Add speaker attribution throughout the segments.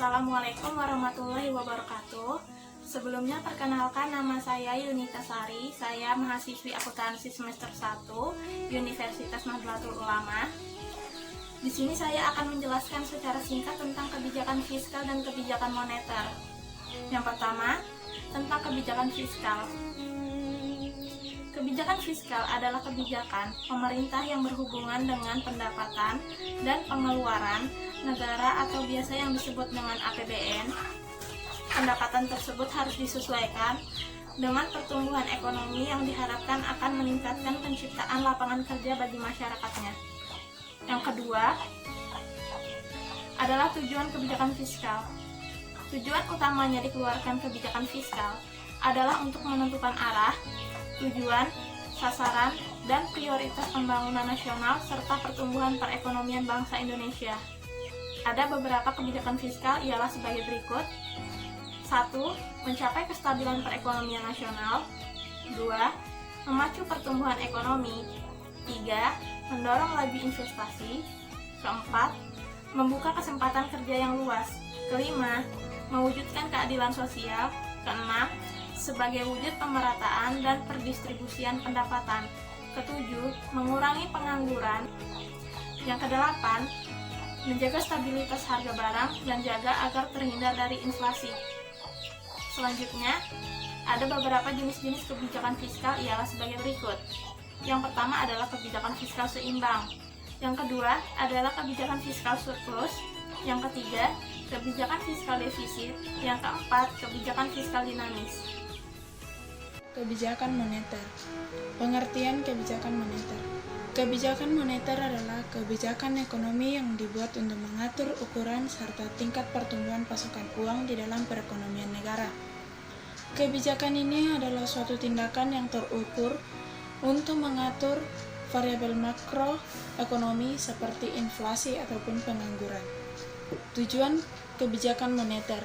Speaker 1: Assalamualaikum warahmatullahi wabarakatuh. Sebelumnya perkenalkan, nama saya Yunita Sari. Saya mahasiswi akuntansi semester 1 Universitas Nahdlatul Ulama. Di sini saya akan menjelaskan secara singkat tentang kebijakan fiskal dan kebijakan moneter. Yang pertama, tentang kebijakan fiskal. Kebijakan fiskal adalah kebijakan pemerintah yang berhubungan dengan pendapatan dan pengeluaran negara atau biasa yang disebut dengan APBN. Pendapatan tersebut harus disesuaikan dengan pertumbuhan ekonomi yang diharapkan akan meningkatkan penciptaan lapangan kerja bagi masyarakatnya. Yang kedua adalah tujuan kebijakan fiskal. Tujuan utamanya dikeluarkan kebijakan fiskal adalah untuk menentukan arah, tujuan, sasaran, dan prioritas pembangunan nasional serta pertumbuhan perekonomian bangsa Indonesia. Ada beberapa kebijakan fiskal ialah sebagai berikut. 1. Mencapai kestabilan perekonomian nasional. 2. Memacu pertumbuhan ekonomi. 3. Mendorong laju investasi. 4. Membuka kesempatan kerja yang luas. 5. Mewujudkan keadilan sosial. 6. Sebagai wujud pemerataan dan perdistribusian pendapatan. 7. Mengurangi pengangguran. Yang ke-8, menjaga stabilitas harga barang dan jaga agar terhindar dari inflasi. Selanjutnya, ada beberapa jenis-jenis kebijakan fiskal ialah sebagai berikut. Yang pertama adalah kebijakan fiskal seimbang. Yang kedua adalah kebijakan fiskal surplus. Yang ketiga, kebijakan fiskal defisit. Yang keempat, kebijakan fiskal dinamis.
Speaker 2: Kebijakan moneter. Pengertian kebijakan moneter. Kebijakan moneter adalah kebijakan ekonomi yang dibuat untuk mengatur ukuran serta tingkat pertumbuhan pasokan uang di dalam perekonomian negara. Kebijakan ini adalah suatu tindakan yang terukur untuk mengatur variabel makroekonomi seperti inflasi ataupun pengangguran. Tujuan kebijakan moneter.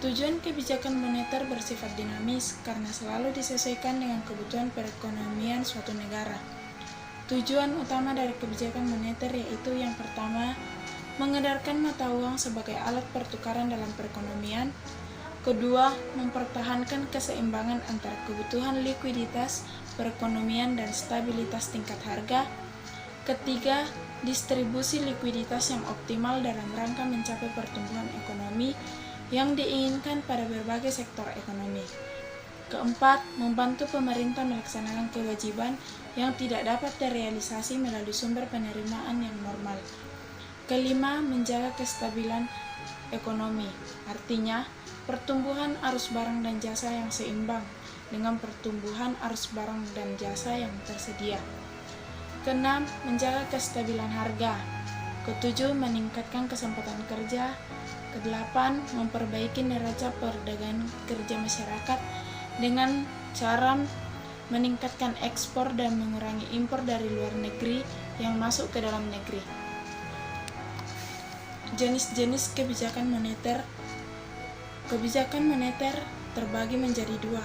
Speaker 2: Tujuan kebijakan moneter bersifat dinamis karena selalu disesuaikan dengan kebutuhan perekonomian suatu negara. Tujuan utama dari kebijakan moneter yaitu yang pertama, mengedarkan mata uang sebagai alat pertukaran dalam perekonomian. Kedua, mempertahankan keseimbangan antara kebutuhan likuiditas, perekonomian, dan stabilitas tingkat harga. Ketiga, distribusi likuiditas yang optimal dalam rangka mencapai pertumbuhan ekonomi yang diinginkan pada berbagai sektor ekonomi. Keempat, membantu pemerintah melaksanakan kewajiban yang tidak dapat terrealisasi melalui sumber penerimaan yang normal. Kelima, menjaga kestabilan ekonomi. Artinya, pertumbuhan arus barang dan jasa yang seimbang dengan pertumbuhan arus barang dan jasa yang tersedia. Keenam, menjaga kestabilan harga. Ketujuh, meningkatkan kesempatan kerja. Kedelapan, memperbaiki neraca perdagangan kerja masyarakat dengan cara meningkatkan ekspor dan mengurangi impor dari luar negeri yang masuk ke dalam negeri. Jenis-jenis kebijakan moneter. Kebijakan moneter terbagi menjadi dua,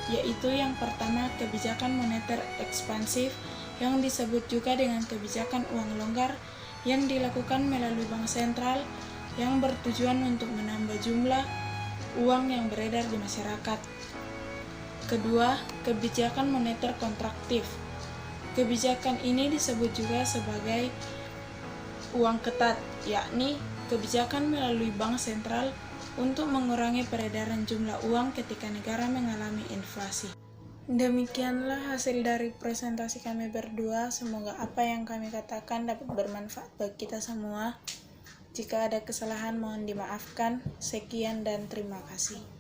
Speaker 2: yaitu yang pertama kebijakan moneter ekspansif yang disebut juga dengan kebijakan uang longgar yang dilakukan melalui bank sentral yang bertujuan untuk menambah jumlah uang yang beredar di masyarakat. Kedua, kebijakan moneter kontraktif. Kebijakan ini disebut juga sebagai uang ketat, yakni kebijakan melalui bank sentral untuk mengurangi peredaran jumlah uang ketika negara mengalami inflasi. Demikianlah hasil dari presentasi kami berdua. Semoga apa yang kami katakan dapat bermanfaat bagi kita semua. Jika ada kesalahan mohon dimaafkan. Sekian dan terima kasih.